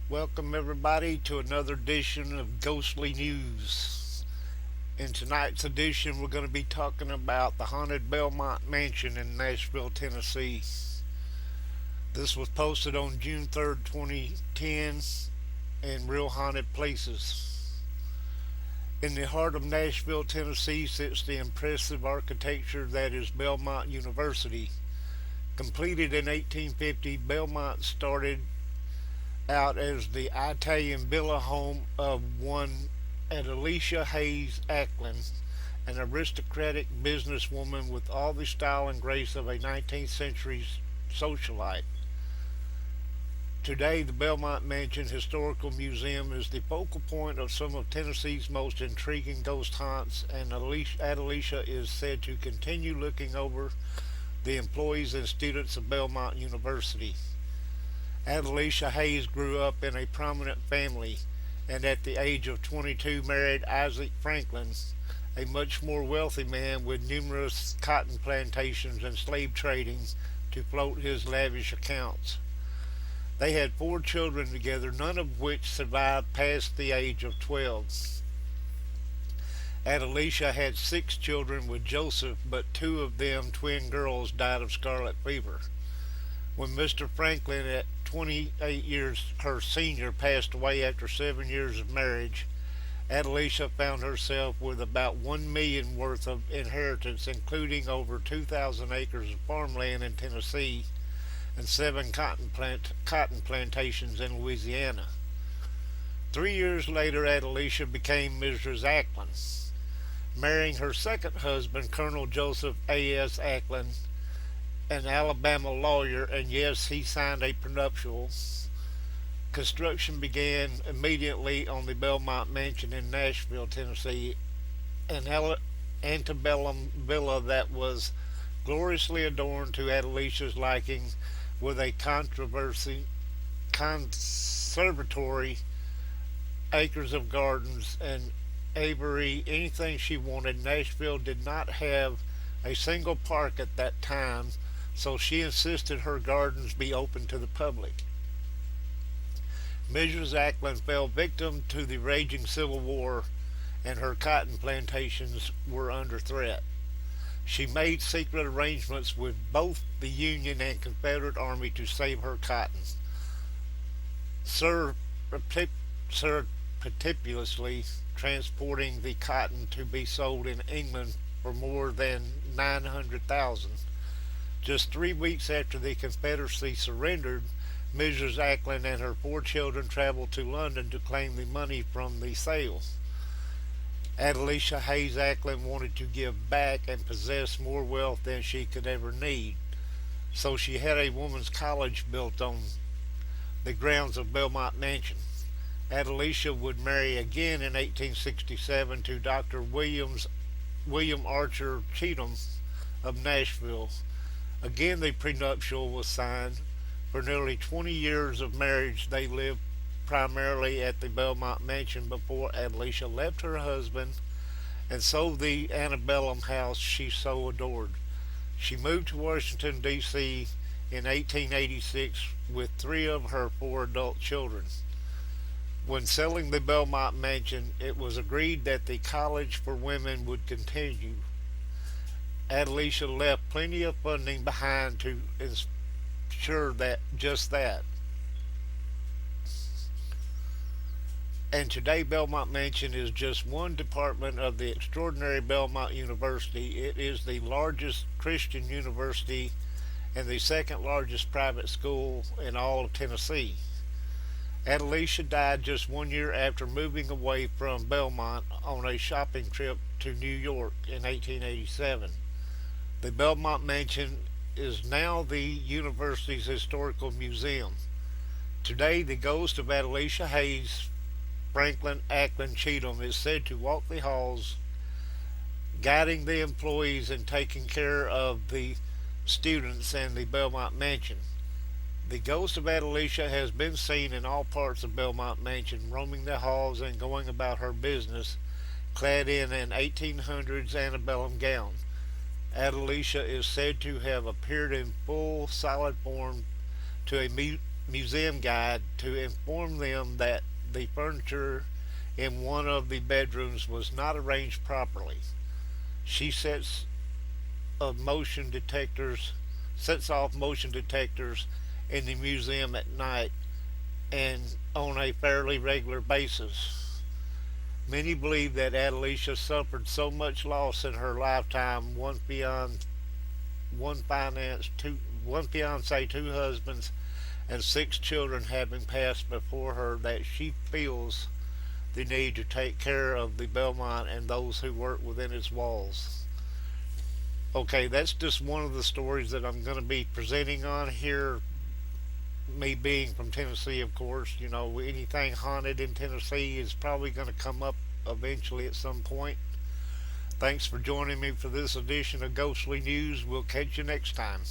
Welcome, everybody, to another edition of Ghostly News. In tonight's edition, we're going to be talking about the haunted Belmont Mansion in Nashville, Tennessee. This was posted on June 3rd, 2010 in Real Haunted Places. In the heart of Nashville, Tennessee sits the impressive architecture that is Belmont University. Completed in 1850, Belmont started out as the Italian villa home of one Adelicia Hayes Ackland, an aristocratic businesswoman with all the style and grace of a 19th century socialite. Today, the Belmont Mansion Historical Museum is the focal point of some of Tennessee's most intriguing ghost haunts, and Adelicia is said to continue looking over the employees and students of Belmont University. Adelicia Hayes grew up in a prominent family and at the age of 22 married Isaac Franklin, a much more wealthy man with numerous cotton plantations and slave trading to float his lavish accounts. They had four children together, none of which survived past the age of 12. Adelicia had six children with Joseph, but two of them, twin girls, died of scarlet fever. When Mr. Franklin, at 28 years her senior, passed away after 7 years of marriage, Adelicia found herself with about 1 million worth of inheritance, including over 2,000 acres of farmland in Tennessee and seven cotton plantations in Louisiana. 3 years later, Adelicia became Mrs. Ackland, marrying her second husband, Colonel Joseph A.S. Ackland, an Alabama lawyer, and yes, he signed a prenuptial. Construction began immediately on the Belmont Mansion in Nashville, Tennessee, an antebellum villa that was gloriously adorned to Adelicia's liking, with a conservatory, acres of gardens, and aviary, anything she wanted. Nashville did not have a single park at that time, so she insisted her gardens be open to the public. Mrs. Ackland fell victim to the raging Civil War, and her cotton plantations were under threat. She made secret arrangements with both the Union and Confederate Army to save her cotton, surreptitiously transporting the cotton to be sold in England for more than 900,000. Just 3 weeks after the Confederacy surrendered, Mrs. Ackland and her four children traveled to London to claim the money from the sale. Adelicia Hayes Ackland wanted to give back and possess more wealth than she could ever need, so she had a woman's college built on the grounds of Belmont Mansion. Adelicia would marry again in 1867 to Dr. William Archer Cheatham of Nashville. Again, the prenuptial was signed. For nearly 20 years of marriage, they lived primarily at the Belmont Mansion before Adelicia left her husband and sold the antebellum house she so adored. She moved to Washington, D.C. in 1886 with three of her four adult children. When selling the Belmont Mansion, it was agreed that the college for women would continue. Adelicia left plenty of funding behind to ensure that. And today, Belmont Mansion is just one department of the extraordinary Belmont University. It is the largest Christian university and the second largest private school in all of Tennessee. Adelicia died just 1 year after moving away from Belmont on a shopping trip to New York in 1887. The Belmont Mansion is now the university's historical museum. Today, the ghost of Adelicia Hayes Franklin Ackland Cheatham is said to walk the halls, guiding the employees and taking care of the students in the Belmont Mansion. The ghost of Adelicia has been seen in all parts of Belmont Mansion, roaming the halls and going about her business, clad in an 1800s antebellum gown. Adelicia is said to have appeared in full solid form to a museum guide to inform them that the furniture in one of the bedrooms was not arranged properly. She of motion detectors sets off motion detectors in the museum at night and on a fairly regular basis. Many believe that Adelicia suffered so much loss in her lifetime, one finance, one fiance, two husbands, and six children having passed before her, that she feels the need to take care of the Belmont and those who work within its walls. Okay, that's just one of the stories that I'm going to be presenting on here. Me being from Tennessee, of course, anything haunted in Tennessee is probably going to come up eventually at some point. Thanks for joining me for this edition of Ghostly News. We'll catch you next time.